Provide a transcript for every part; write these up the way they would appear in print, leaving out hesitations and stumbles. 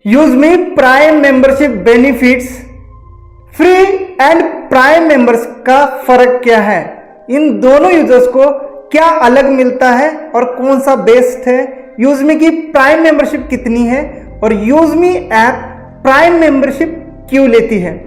यूजमी prime membership benefits, free and prime members का फर्क क्या है, इन दोनों यूजर्स को क्या अलग मिलता है और कौन सा बेस्ट है, यूजमी की प्राइम मेंबरशिप कितनी है और यूजमी ऐप प्राइम मेंबरशिप क्यों लेती है।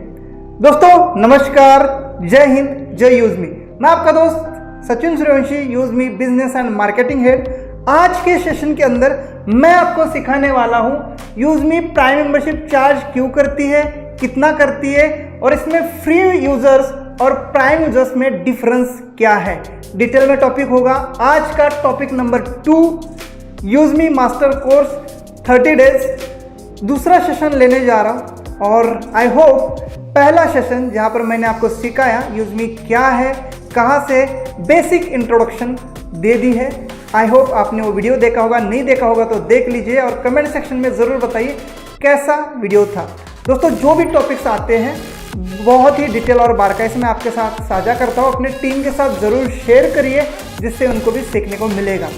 दोस्तों नमस्कार, जय हिंद, जय यूजमी। मैं आपका दोस्त Sachin Suryavanshi, Useme business and marketing head. आज के सेशन के अंदर मैं आपको सिखाने वाला हूं यूजमी प्राइम मेंबरशिप चार्ज क्यों करती है, कितना करती है और इसमें फ्री यूजर्स और प्राइम यूजर्स में डिफरेंस क्या है। डिटेल में टॉपिक होगा। आज का topic number 2, Useme master course 30 days, दूसरा सेशन लेने जा रहा हूं और आई होप पहला सेशन जहां पर मैंने आपको सिखाया यूजमी क्या है, कहां से बेसिक इंट्रोडक्शन दे दी है। आई होप आपने वो वीडियो देखा होगा, नहीं देखा होगा तो देख लीजिए और कमेंट सेक्शन में ज़रूर बताइए कैसा वीडियो था। दोस्तों जो भी टॉपिक्स आते हैं बहुत ही डिटेल और बारीकी से मैं आपके साथ साझा करता हूँ। अपने टीम के साथ ज़रूर शेयर करिए जिससे उनको भी सीखने को मिलेगा।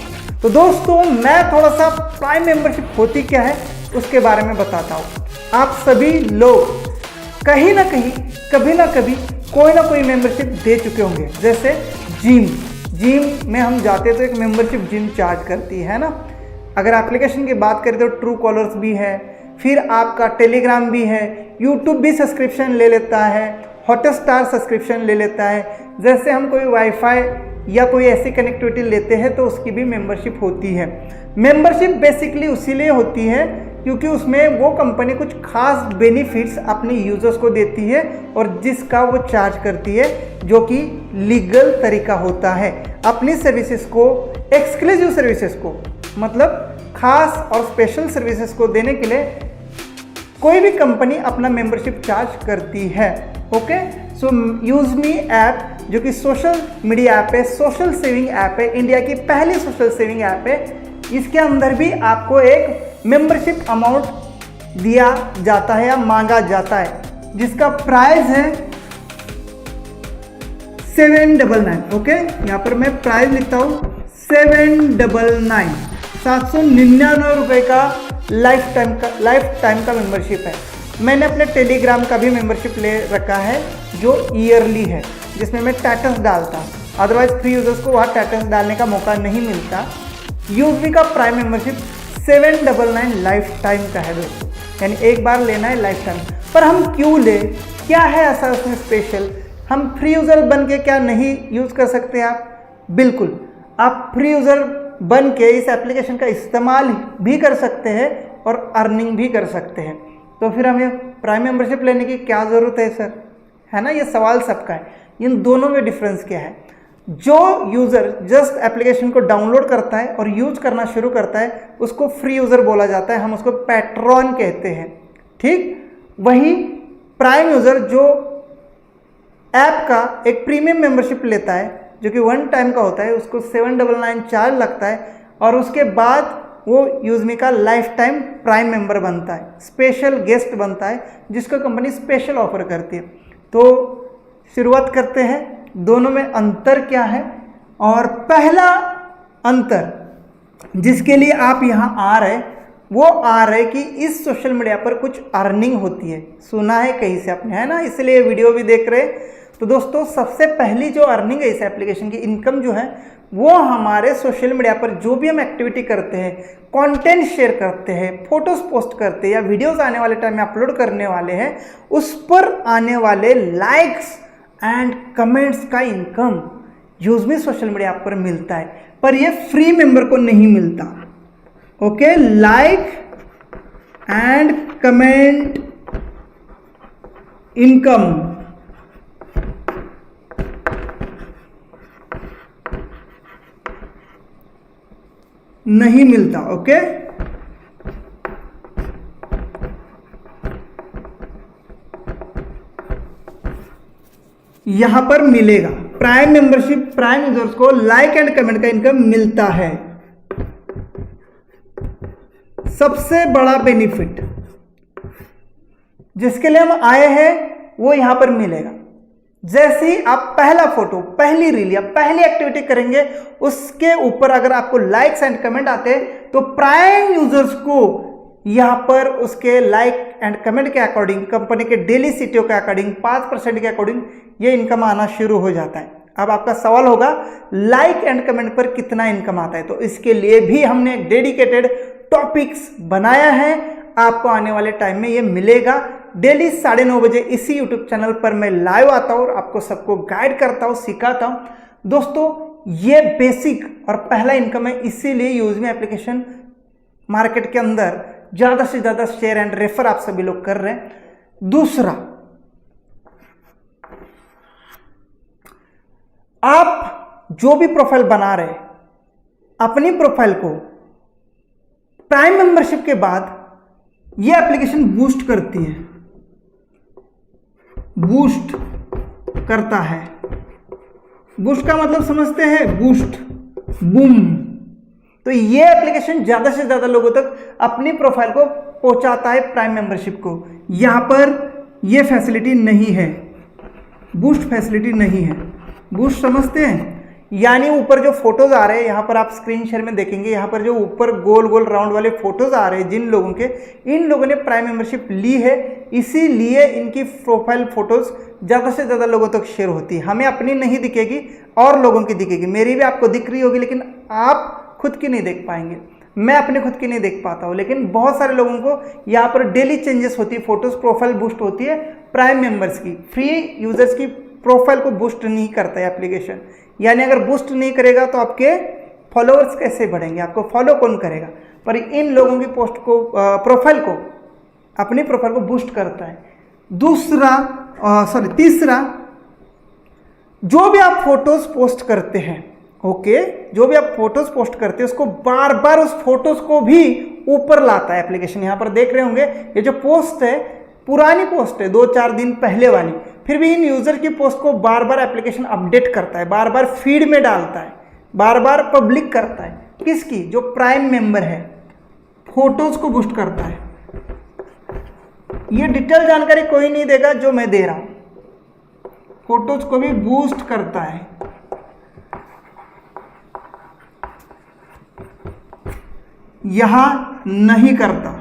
तो दोस्तों मैं थोड़ा सा प्राइम मेंबरशिप होती क्या है उसके बारे में बताता हूँ। आप सभी लोग कहीं ना कहीं कभी ना कभी कोई ना कोई मेंबरशिप दे चुके होंगे। जैसे जिम में हम जाते तो एक मेंबरशिप जिम चार्ज करती है ना। अगर एप्लीकेशन की बात करें तो ट्रू कॉलर्स भी है, फिर आपका टेलीग्राम भी है, यूट्यूब भी सब्सक्रिप्शन ले लेता है, हॉटस्टार सब्सक्रिप्शन ले लेता है। जैसे हम कोई वाईफाई या कोई ऐसी कनेक्टिविटी लेते हैं तो उसकी भी मेंबरशिप होती है। मेंबरशिप बेसिकली उसीलिए होती है क्योंकि उसमें वो कंपनी कुछ खास बेनिफिट्स अपने यूजर्स को देती है और जिसका वो चार्ज करती है, जो कि लीगल तरीका होता है। अपनी सर्विसेज को, एक्सक्लूसिव सर्विसेज को, मतलब खास और स्पेशल सर्विसेज को देने के लिए कोई भी कंपनी अपना मेंबरशिप चार्ज करती है। ओके, सो यूजमी ऐप जो कि सोशल मीडिया ऐप है, सोशल सेविंग ऐप है, इंडिया की पहली सोशल सेविंग ऐप है। इसके अंदर भी आपको एक मेंबरशिप अमाउंट दिया जाता है या मांगा जाता है जिसका प्राइस है 799। ओके, यहाँ पर मैं प्राइस लिखता हूँ 799, 799 रुपये का लाइफ टाइम का मेंबरशिप है। मैंने अपने टेलीग्राम का भी मेंबरशिप ले रखा है जो ईयरली है, जिसमें मैं स्टेटस डालता हूँ। अदरवाइज फ्री यूजर्स को वहाँ स्टेटस डालने का मौका नहीं मिलता। यूजमी का प्राइम मेंबरशिप 799 लाइफ टाइम का है दोस्तों, यानी एक बार लेना है लाइफ टाइम। पर हम क्यों ले, क्या है ऐसा उसमें स्पेशल? हम फ्री यूज़र बन के क्या नहीं यूज़ कर सकते आप? बिल्कुल, आप फ्री यूज़र बन के इस एप्लीकेशन का इस्तेमाल भी कर सकते हैं और अर्निंग भी कर सकते हैं। तो फिर हमें प्राइम मेंबरशिप लेने की क्या ज़रूरत है सर, है ना? ये सवाल सबका है। इन दोनों में डिफरेंस क्या है? जो यूज़र जस्ट एप्लीकेशन को डाउनलोड करता है और यूज करना शुरू करता है उसको फ्री यूज़र बोला जाता है, हम उसको पैट्रॉन कहते हैं। ठीक वही प्राइम यूज़र जो ऐप का एक प्रीमियम मेंबरशिप लेता है जो कि 1 टाइम का होता है, उसको 799 चार्ज लगता है और उसके बाद वो यूजमी का लाइफ टाइम प्राइम मेंबर बनता है, स्पेशल गेस्ट बनता है जिसको कंपनी स्पेशल ऑफर करती है। तो शुरुआत करते हैं, दोनों में अंतर क्या है। और पहला अंतर जिसके लिए आप यहाँ आ रहे, वो आ रहे कि इस सोशल मीडिया पर कुछ अर्निंग होती है। सुना है कहीं से आपने, है ना? इसलिए वीडियो भी देख रहे। तो दोस्तों सबसे पहली जो अर्निंग है इस एप्लीकेशन की, इनकम जो है, वो हमारे सोशल मीडिया पर जो भी हम एक्टिविटी करते हैं, कंटेंट शेयर करते हैं, फोटोज पोस्ट करते हैं या वीडियोस आने वाले टाइम में अपलोड करने वाले हैं, उस पर आने वाले लाइक्स एंड कमेंट्स का इनकम यूजमी सोशल मीडिया पर मिलता है। पर ये फ्री मेंबर को नहीं मिलता। Okay, like and comment income नहीं मिलता। ओके, यहां पर मिलेगा। प्राइम मेंबरशिप प्राइम यूजर्स को लाइक एंड कमेंट का इनकम मिलता है। सबसे बड़ा बेनिफिट जिसके लिए हम आए हैं वो यहां पर मिलेगा। जैसे ही आप पहला फोटो, पहली रील या पहली एक्टिविटी करेंगे, उसके ऊपर अगर आपको लाइक्स एंड कमेंट आते हैं तो प्राइम यूजर्स को यहाँ पर उसके लाइक एंड कमेंट के अकॉर्डिंग, कंपनी के डेली सीटीओ के अकॉर्डिंग 5% के अकॉर्डिंग ये इनकम आना शुरू हो जाता है। अब आपका सवाल होगा लाइक एंड कमेंट पर कितना इनकम आता है, तो इसके लिए भी हमने एक डेडिकेटेड टॉपिक्स बनाया है, आपको आने वाले टाइम में ये मिलेगा। डेली 9:30 बजे इसी यूट्यूब चैनल पर मैं लाइव आता हूँ और आपको सबको गाइड करता हूँ, सिखाता हूँ। दोस्तों ये बेसिक और पहला इनकम है, इसीलिए यूजमी एप्लीकेशन मार्केट के अंदर ज़्यादा से ज़्यादा शेयर एंड रेफर आप सभी लोग कर रहे हैं। दूसरा, आप जो भी प्रोफाइल बना रहे अपनी प्रोफाइल को प्राइम मेंबरशिप के बाद ये एप्लीकेशन बूस्ट करती है, बूस्ट करता है। बूस्ट का मतलब समझते हैं, बूस्ट, बूम। तो ये एप्लीकेशन ज्यादा से ज्यादा लोगों तक अपनी प्रोफाइल को पहुंचाता है, प्राइम मेंबरशिप को। यहां पर ये फैसिलिटी नहीं है, बूस्ट फैसिलिटी नहीं है। बूस्ट समझते हैं, यानी ऊपर जो फोटोज आ रहे हैं, यहाँ पर आप स्क्रीन शेयर में देखेंगे, यहाँ पर जो ऊपर गोल गोल राउंड वाले फोटोज आ रहे हैं, जिन लोगों के, इन लोगों ने प्राइम मेंबरशिप ली है, इसीलिए इनकी प्रोफाइल फोटोज ज़्यादा से ज़्यादा लोगों तक शेयर होती है। हमें अपनी नहीं दिखेगी और लोगों की दिखेगी, मेरी भी आपको दिख रही होगी, लेकिन आप खुद की नहीं देख पाएंगे, मैं अपने खुद की नहीं देख पाता हूँ। लेकिन बहुत सारे लोगों को यहाँ पर डेली चेंजेस होती है, फोटोज प्रोफाइल बूस्ट होती है प्राइम मेंबर्स की। फ्री यूजर्स की प्रोफाइल को बूस्ट नहीं करता है एप्लीकेशन, यानी अगर बूस्ट नहीं करेगा तो आपके फॉलोअर्स कैसे बढ़ेंगे, आपको फॉलो कौन करेगा। पर इन लोगों की पोस्ट को, प्रोफाइल को, अपनी प्रोफाइल को बूस्ट करता है। तीसरा, जो भी आप फोटोज पोस्ट करते हैं, ओके, जो भी आप फोटोज पोस्ट करते हैं उसको बार बार उस फोटोज को भी ऊपर लाता है एप्लीकेशन। यहाँ पर देख रहे होंगे ये जो पोस्ट है पुरानी पोस्ट है, 2-4 दिन पहले वाली, फिर भी इन यूजर की पोस्ट को बार बार एप्लीकेशन अपडेट करता है, बार बार फीड में डालता है, बार बार पब्लिक करता है। किसकी? जो प्राइम मेंबर है, फोटोज को बूस्ट करता है। ये डिटेल जानकारी कोई नहीं देगा जो मैं दे रहा हूं, फोटोज को भी बूस्ट करता है। यहां नहीं करता।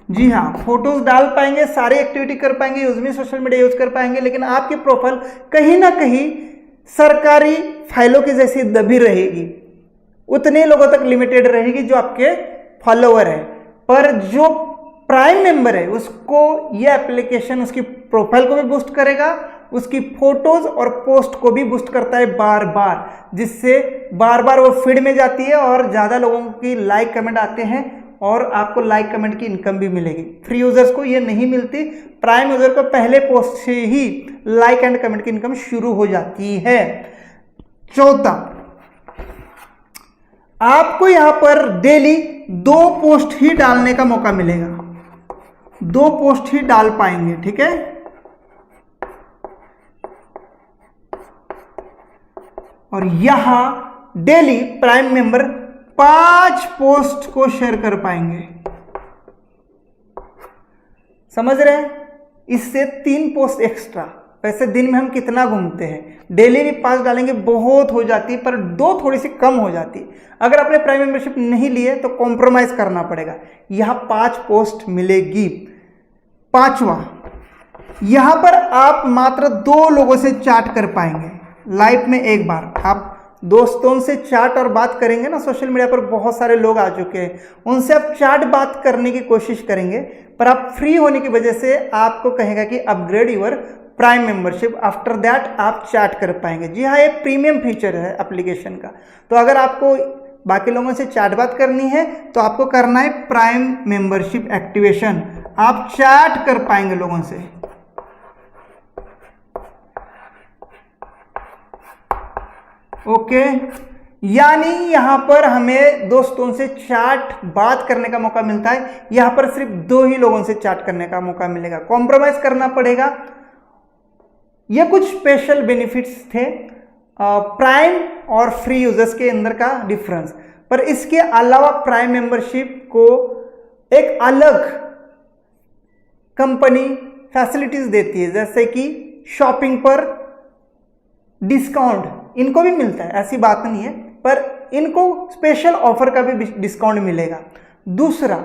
जी हाँ, फोटोज डाल पाएंगे, सारी एक्टिविटी कर पाएंगे, यूजमी सोशल मीडिया यूज कर पाएंगे, लेकिन आपकी प्रोफाइल कहीं ना कहीं सरकारी फाइलों की जैसी दबी रहेगी, उतने लोगों तक लिमिटेड रहेगी जो आपके फॉलोअर है। पर जो प्राइम मेंबर है उसको ये एप्लीकेशन उसकी प्रोफाइल को भी बूस्ट करेगा, उसकी फोटोज और पोस्ट को भी बूस्ट करता है बार बार, जिससे बार बार वो फीड में जाती है और ज़्यादा लोगों की लाइक कमेंट आते हैं और आपको लाइक कमेंट की इनकम भी मिलेगी। फ्री यूजर्स को ये नहीं मिलती, प्राइम यूजर को पहले पोस्ट से ही लाइक एंड कमेंट की इनकम शुरू हो जाती है। चौथा, आपको यहां पर डेली 2 पोस्ट ही डालने का मौका मिलेगा, 2 पोस्ट ही डाल पाएंगे, ठीक है। और यहां डेली प्राइम मेंबर 5 पोस्ट को शेयर कर पाएंगे, समझ रहे हैं। इससे 3 पोस्ट एक्स्ट्रा। वैसे दिन में हम कितना घूमते हैं, डेली भी 5 डालेंगे बहुत हो जाती है, पर 2 थोड़ी सी कम हो जाती है। अगर आपने प्राइम मेंबरशिप नहीं लिए तो कॉम्प्रोमाइज करना पड़ेगा, यहां 5 पोस्ट मिलेगी। 5वां, यहां पर आप मात्र 2 लोगों से चैट कर पाएंगे लाइफ में एक बार। आप दोस्तों से चैट और बात करेंगे ना, सोशल मीडिया पर बहुत सारे लोग आ चुके हैं, उनसे आप चैट बात करने की कोशिश करेंगे, पर आप फ्री होने की वजह से आपको कहेगा कि upgrade your prime membership, after that आप चैट कर पाएंगे। जी हाँ, ये प्रीमियम फीचर है एप्लीकेशन का। तो अगर आपको बाकी लोगों से चैट बात करनी है तो आपको करना है प्राइम मेंबरशिप एक्टिवेशन, आप चैट कर पाएंगे लोगों से। ओके, यानी यहां पर हमें दोस्तों से चैट बात करने का मौका मिलता है, यहां पर सिर्फ 2 ही लोगों से चैट करने का मौका मिलेगा, कॉम्प्रोमाइज करना पड़ेगा। ये कुछ स्पेशल बेनिफिट्स थे प्राइम और फ्री यूजर्स के अंदर का डिफरेंस। पर इसके अलावा प्राइम मेंबरशिप को एक अलग कंपनी फैसिलिटीज देती है, जैसे कि शॉपिंग पर डिस्काउंट इनको भी मिलता है, ऐसी बात नहीं है, पर इनको स्पेशल ऑफर का भी डिस्काउंट मिलेगा। दूसरा,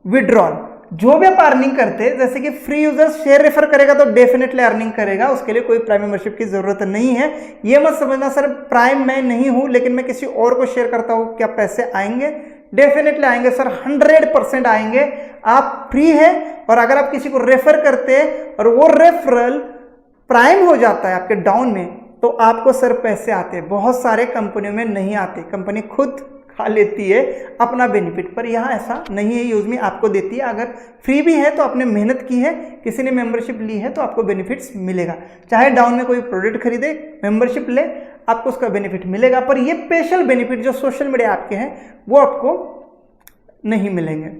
विड्रॉल, जो भी आप अर्निंग करते हैं, जैसे कि फ्री यूजर शेयर रेफर करेगा तो डेफिनेटली अर्निंग करेगा, उसके लिए कोई प्राइम मेंबरशिप की जरूरत नहीं है। ये मत समझना सर प्राइम मैं नहीं हूं लेकिन मैं किसी और को शेयर करता हूं, क्या पैसे आएंगे? डेफिनेटली आएंगे सर, 100% आएंगे। आप फ्री है और अगर आप किसी को रेफर करते हैं और वो रेफरल प्राइम हो जाता है आपके डाउन में, तो आपको सर पैसे आते हैं। बहुत सारे कंपनियों में नहीं आते, कंपनी खुद खा लेती है अपना बेनिफिट, पर यहाँ ऐसा नहीं है। यूजमी आपको देती है, अगर फ्री भी है तो आपने मेहनत की है, किसी ने मेंबरशिप ली है तो आपको बेनिफिट्स मिलेगा। चाहे डाउन में कोई प्रोडक्ट खरीदे, मेंबरशिप ले, आपको उसका बेनिफिट मिलेगा। पर ये स्पेशल बेनिफिट जो सोशल मीडिया आपके हैं वो आपको नहीं मिलेंगे।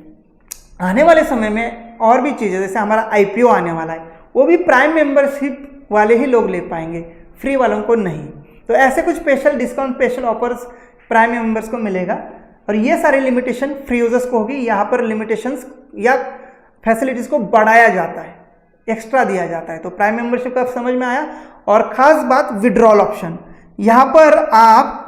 आने वाले समय में और भी चीज़ें, जैसे हमारा IPO आने वाला है, वो भी प्राइम मेंबरशिप वाले ही लोग ले पाएंगे, फ्री वालों को नहीं। तो ऐसे कुछ special discount, special offers prime members को मिलेगा। और ये सारे लिमिटेशन फ्री यूजर्स को होगी। यहाँ पर लिमिटेशंस या फैसिलिटीज को बढ़ाया जाता है, एक्स्ट्रा दिया जाता है। तो प्राइम मेंबरशिप का समझ में आया। और खास बात, विड्रॉल ऑप्शन, यहाँ पर आप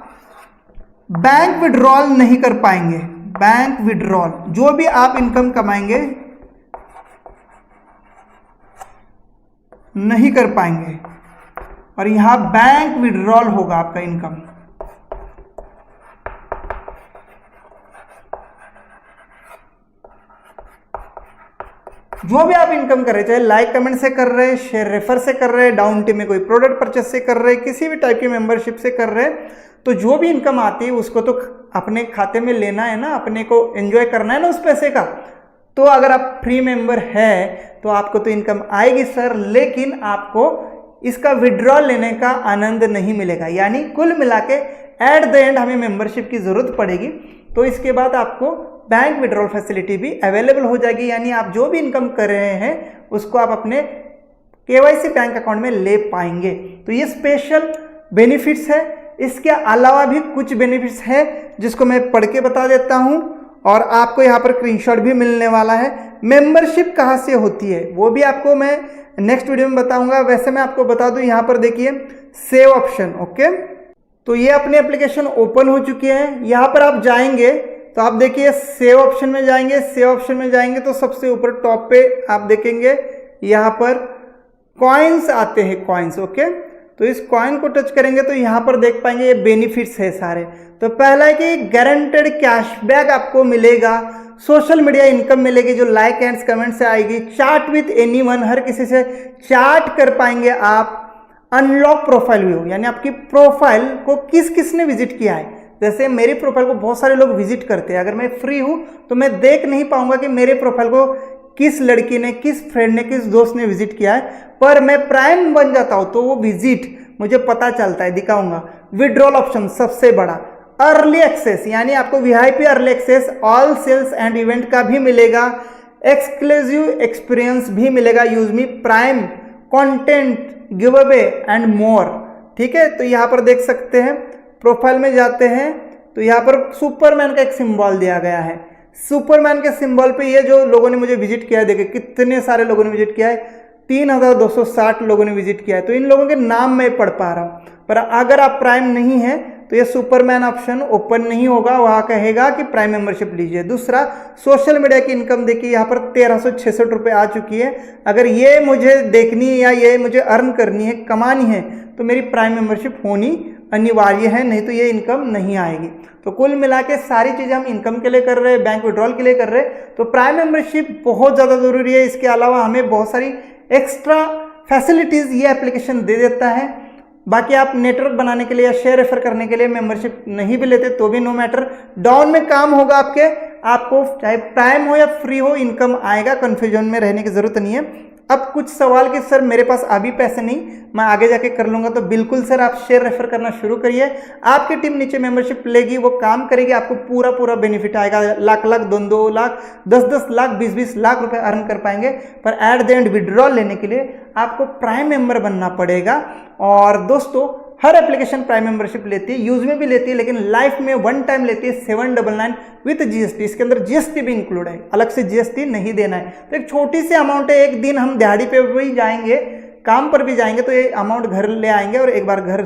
बैंक विड्रॉल नहीं कर पाएंगे। बैंक विड्रॉल, जो भी आप इनकम कमाएंगे नहीं कर पाएंगे, और यहां बैंक विड्रॉल होगा आपका इनकम। जो भी आप इनकम कर रहे, चाहे लाइक कमेंट से कर रहे, शेयर रेफर से कर रहे, डाउन टीम में कोई प्रोडक्ट परचेस से कर रहे, किसी भी टाइप की मेंबरशिप से कर रहे, तो जो भी इनकम आती है उसको तो अपने खाते में लेना है ना, अपने को एंजॉय करना है ना उस पैसे का। तो अगर आप फ्री मेंबर है तो आपको तो इनकम आएगी सर, लेकिन आपको इसका विड्रॉल लेने का आनंद नहीं मिलेगा। यानी कुल मिला के एट द एंड हमें मेंबरशिप की जरूरत पड़ेगी, तो इसके बाद आपको बैंक विड्रॉल फैसिलिटी भी अवेलेबल हो जाएगी। यानी आप जो भी इनकम कर रहे हैं उसको आप अपने KYC बैंक अकाउंट में ले पाएंगे। तो ये स्पेशल बेनिफिट्स है। इसके अलावा भी कुछ बेनिफिट्स है जिसको मैं पढ़ के बता देता हूं, और आपको यहाँ पर स्क्रीनशॉट भी मिलने वाला है। मेंबरशिप कहाँ से होती है वो भी आपको मैं नेक्स्ट वीडियो में बताऊंगा। वैसे मैं आपको बता दूं, यहाँ पर देखिए सेव ऑप्शन, ओके। तो ये अपनी एप्लीकेशन ओपन हो चुकी है। यहाँ पर आप जाएंगे तो आप देखिए सेव ऑप्शन में जाएंगे। सेव ऑप्शन में जाएंगे तो सबसे ऊपर टॉप पे आप देखेंगे यहाँ पर कॉइन्स आते हैं, कॉइन्स, ओके। तो इस कॉइन को टच करेंगे तो यहाँ पर देख पाएंगे ये बेनिफिट्स है सारे। तो पहला है कि गारंटेड कैशबैक आपको मिलेगा, सोशल मीडिया इनकम मिलेगी जो लाइक एंड कमेंट से आएगी, चैट विद एनीवन, हर किसी से चैट कर पाएंगे आप, अनलॉक प्रोफाइल व्यू, यानी आपकी प्रोफाइल को किस किसने विजिट किया है। जैसे मेरी प्रोफाइल को बहुत सारे लोग विजिट करते हैं, अगर मैं फ्री हूं तो मैं देख नहीं पाऊंगा कि मेरे प्रोफाइल को किस लड़की ने, किस फ्रेंड ने, किस दोस्त ने विजिट किया है। पर मैं प्राइम बन जाता हूं तो वो विजिट मुझे पता चलता है, दिखाऊंगा। विड्रॉल ऑप्शन सबसे बड़ा, अर्ली एक्सेस, यानी आपको VIP early access, all sales and event का भी मिलेगा, एक्सक्लूसिव एक्सपीरियंस भी मिलेगा, Useme prime content, give away and more. ठीक है, तो यहाँ पर देख सकते हैं, प्रोफाइल में जाते हैं तो यहाँ पर सुपरमैन का एक सिंबल दिया गया है। सुपरमैन के सिंबल पे ये जो लोगों ने मुझे विजिट किया है, देखिए कितने सारे लोगों ने विजिट किया है, 3260 लोगों ने विजिट किया है। तो इन लोगों के नाम मैं पढ़ पा रहा हूँ। पर अगर आप प्राइम नहीं है तो ये सुपरमैन ऑप्शन ओपन नहीं होगा, वहाँ कहेगा कि प्राइम मेंबरशिप लीजिए। दूसरा, सोशल मीडिया की इनकम देखिए, यहाँ पर 1366 रुपये आ चुकी है। अगर ये मुझे देखनी है या ये मुझे अर्न करनी है, कमानी है, तो मेरी प्राइम मेंबरशिप होनी अनिवार्य है, नहीं तो ये इनकम नहीं आएगी। तो कुल मिला के सारी चीज़ें हम इनकम के लिए कर रहे हैं, बैंक विड्रॉल के लिए कर रहे हैं, तो प्राइम मेंबरशिप बहुत ज़्यादा ज़रूरी है। इसके अलावा हमें बहुत सारी एक्स्ट्रा फैसिलिटीज़ ये एप्लीकेशन दे देता है। बाकी आप नेटवर्क बनाने के लिए या शेयर रेफर करने के लिए मेंबरशिप नहीं भी लेते तो भी नो मैटर, डाउन में काम होगा आपके, आपको चाहे प्राइम हो या फ्री हो इनकम आएगा, कन्फ्यूजन में रहने की जरूरत नहीं है। अब कुछ सवाल कि सर मेरे पास अभी पैसे नहीं, मैं आगे जाके कर लूंगा, तो बिल्कुल सर आप शेयर रेफर करना शुरू करिए। आपकी टीम नीचे मेंबरशिप लेगी, वो काम करेगी, आपको पूरा पूरा बेनिफिट आएगा। लाख लाख, 2-2 लाख, 10-10 लाख, 20-20 लाख रुपए अर्न कर पाएंगे। पर एट द एंड विड्रॉल लेने के लिए आपको प्राइम मेंबर बनना पड़ेगा। और दोस्तों, हर एप्लीकेशन प्राइम मेंबरशिप लेती है, यूज में भी लेती है, लेकिन लाइफ में वन टाइम लेती है 799 विथ GST। इसके अंदर GST भी इंक्लूड है, अलग से GST नहीं देना है। तो एक छोटी सी अमाउंट है, एक दिन हम दिहाड़ी पे भी जाएंगे काम पर भी जाएंगे तो ये अमाउंट घर ले आएंगे, और एक बार घर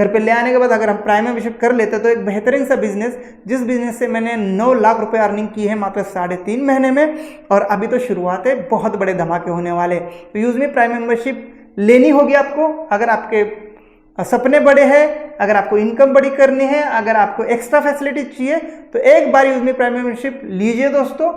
पे ले आने के बाद अगर हम प्राइम मेंबरशिप कर लेते हैं तो एक बेहतरीन सा बिजनेस, जिस बिजनेस से मैंने 9 लाख रुपए अर्निंग की है मात्र 3.5 महीने में, और अभी तो शुरुआत है, बहुत बड़े धमाके होने वाले। तो यूजमी प्राइम मेंबरशिप लेनी होगी आपको अगर आपके सपने बड़े हैं, अगर आपको इनकम बड़ी करनी है, अगर आपको एक्स्ट्रा फैसिलिटी चाहिए तो एक बार यूजमी प्राइम मेंबरशिप लीजिए दोस्तों।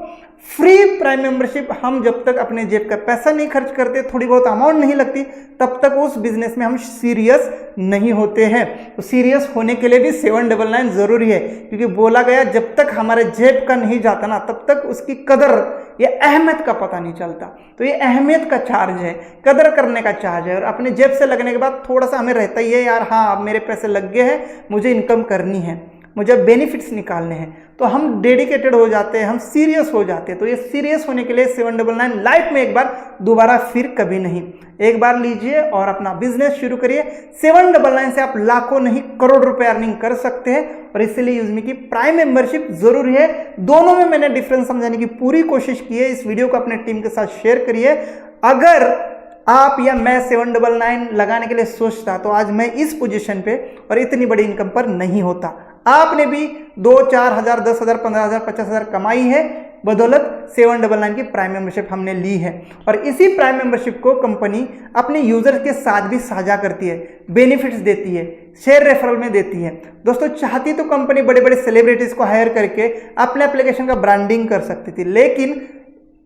फ्री प्राइम मेंबरशिप, हम जब तक अपने जेब का पैसा नहीं खर्च करते, थोड़ी बहुत अमाउंट नहीं लगती, तब तक उस बिजनेस में हम सीरियस नहीं होते हैं। तो सीरियस होने के लिए भी 799 जरूरी है, क्योंकि बोला गया जब तक हमारे जेब का नहीं जाता ना तब तक उसकी कदर या अहमियत का पता नहीं चलता। तो ये अहमियत का चार्ज है, कदर करने का चार्ज है, और अपने जेब से लगने के बाद थोड़ा सा हमें रहता ही है यार, हाँ अब मेरे पैसे लग गए हैं, मुझे इनकम करनी है, मुझे बेनिफिट्स निकालने हैं, तो हम डेडिकेटेड हो जाते हैं, हम सीरियस हो जाते हैं। तो ये सीरियस होने के लिए 799 लाइफ में एक बार, दोबारा फिर कभी नहीं। एक बार लीजिए और अपना बिजनेस शुरू करिए। 799 से आप लाखों नहीं करोड़ रुपए अर्निंग कर सकते हैं, और इसलिए यूजमी की प्राइम मेंबरशिप जरूरी है। दोनों में मैंने डिफरेंस समझाने की पूरी कोशिश की है। इस वीडियो को अपने टीम के साथ शेयर करिए। अगर आप या मैं 799 लगाने के लिए सोचता तो आज मैं इस पोजीशन पे और इतनी बड़ी इनकम पर नहीं होता। आपने भी 2-4 हज़ार, 10 हज़ार, 15 हज़ार, 50 हज़ार कमाई है बदौलत 799 की प्राइम मेंबरशिप हमने ली है, और इसी प्राइम मेंबरशिप को कंपनी अपने यूजर के साथ भी साझा करती है, बेनिफिट्स देती है, शेयर रेफरल में देती है। दोस्तों चाहती तो कंपनी बड़े बड़े सेलिब्रिटीज को हायर करके अपने एप्लीकेशन का ब्रांडिंग कर सकती थी, लेकिन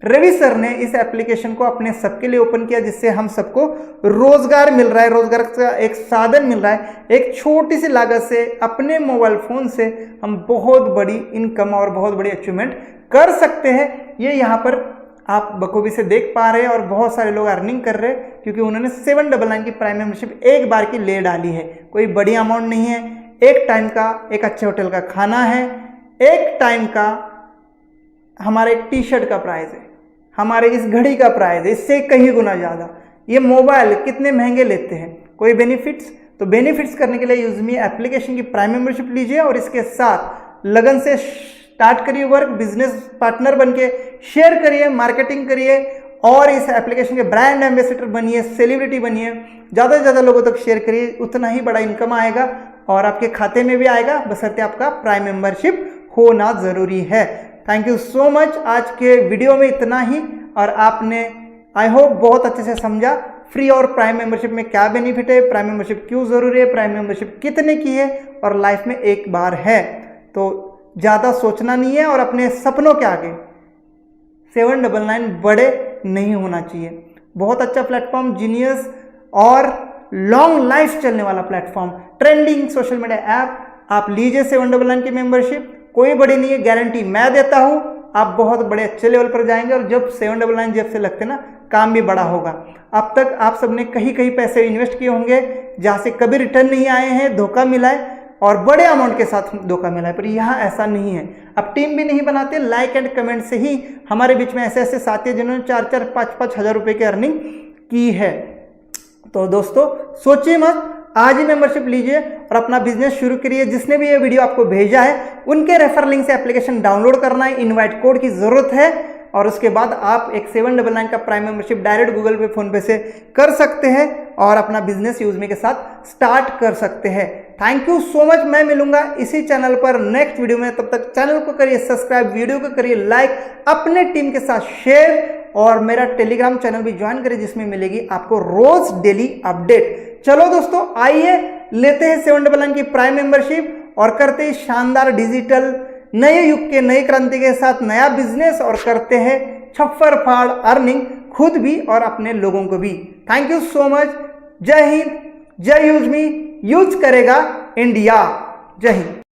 रवि सर ने इस एप्लीकेशन को अपने सबके लिए ओपन किया, जिससे हम सबको रोजगार मिल रहा है, रोजगार का एक साधन मिल रहा है। एक छोटी सी लागत से अपने मोबाइल फोन से हम बहुत बड़ी इनकम और बहुत बड़ी अचीवमेंट कर सकते हैं। ये यहाँ पर आप बखूबी से देख पा रहे हैं, और बहुत सारे लोग अर्निंग कर रहे हैं क्योंकि उन्होंने 799 की प्राइम मेंबरशिप एक बार की ले डाली है। कोई बड़ी अमाउंट नहीं है, एक टाइम का एक अच्छे होटल का खाना है, एक टाइम का हमारे टी शर्ट का प्राइस है, हमारे इस घड़ी का प्राइस है, इससे कहीं गुना ज़्यादा। ये मोबाइल कितने महंगे लेते हैं, कोई बेनिफिट्स? तो बेनिफिट्स करने के लिए यूजमी एप्लीकेशन की प्राइम मेंबरशिप लीजिए, और इसके साथ लगन से स्टार्ट करिए वर्क, बिजनेस पार्टनर बनके शेयर करिए, मार्केटिंग करिए, और इस एप्लीकेशन के ब्रांड एम्बेसडर बनिए, सेलिब्रिटी बनिए, ज़्यादा से ज़्यादा लोगों तक शेयर करिए। उतना ही बड़ा इनकम आएगा और आपके खाते में भी आएगा, बशर्ते आपका प्राइम मेंबरशिप होना ज़रूरी है। Thank you so much. आज के वीडियो में इतना ही, और आपने आई होप बहुत अच्छे से समझा फ्री और प्राइम मेंबरशिप में क्या बेनिफिट है, प्राइम मेंबरशिप क्यों जरूरी है, प्राइम मेंबरशिप कितने की है, और लाइफ में एक बार है, तो ज़्यादा सोचना नहीं है, और अपने सपनों के आगे 799 बड़े नहीं होना चाहिए। बहुत अच्छा प्लेटफॉर्म, जीनियस और लॉन्ग लाइफ चलने वाला platform, trending social media app. आप लीजिए 799 की मेंबरशिप, कोई बड़ी नहीं है, गारंटी मैं देता हूं, आप बहुत बड़े अच्छे लेवल पर जाएंगे, और जब 799 जेब से लगते ना, काम भी बड़ा होगा। अब तक आप सबने कहीं कहीं पैसे इन्वेस्ट किए होंगे जहां से कभी रिटर्न नहीं आए हैं, धोखा मिला है, और बड़े अमाउंट के साथ धोखा मिला है, पर यहाँ ऐसा नहीं है। अब टीम भी नहीं बनाते, लाइक एंड कमेंट से ही हमारे बीच में ऐसे ऐसे साथी हैं जिन्होंने 4-4, 5-5 हज़ार रुपये की अर्निंग की है। तो दोस्तों सोचिए मत, आज ही मेंबरशिप लीजिए और अपना बिजनेस शुरू करिए। जिसने भी ये वीडियो आपको भेजा है उनके रेफर लिंक से एप्लीकेशन डाउनलोड करना है, इनवाइट कोड की जरूरत है, और उसके बाद आप एक 799 का प्राइम मेंबरशिप डायरेक्ट गूगल पे, फोन पे से कर सकते हैं, और अपना बिजनेस यूजमी के साथ स्टार्ट कर सकते हैं। Thank you so much. मैं मिलूंगा इसी चैनल पर नेक्स्ट वीडियो में, तब तक चैनल को करिए सब्सक्राइब, वीडियो को करिए लाइक, अपने टीम के साथ शेयर, और मेरा टेलीग्राम चैनल भी ज्वाइन करिए, जिसमें मिलेगी आपको रोज डेली अपडेट। चलो दोस्तों आइए लेते हैं 799 की प्राइम मेंबरशिप, और करते हैं शानदार डिजिटल नए युग के नई क्रांति के साथ नया बिजनेस, और करते हैं छप्पर फाड़ अर्निंग, खुद भी और अपने लोगों को भी। Thank you so much. जय हिंद, जय यूजमी, यूज करेगा इंडिया। जय हिंद।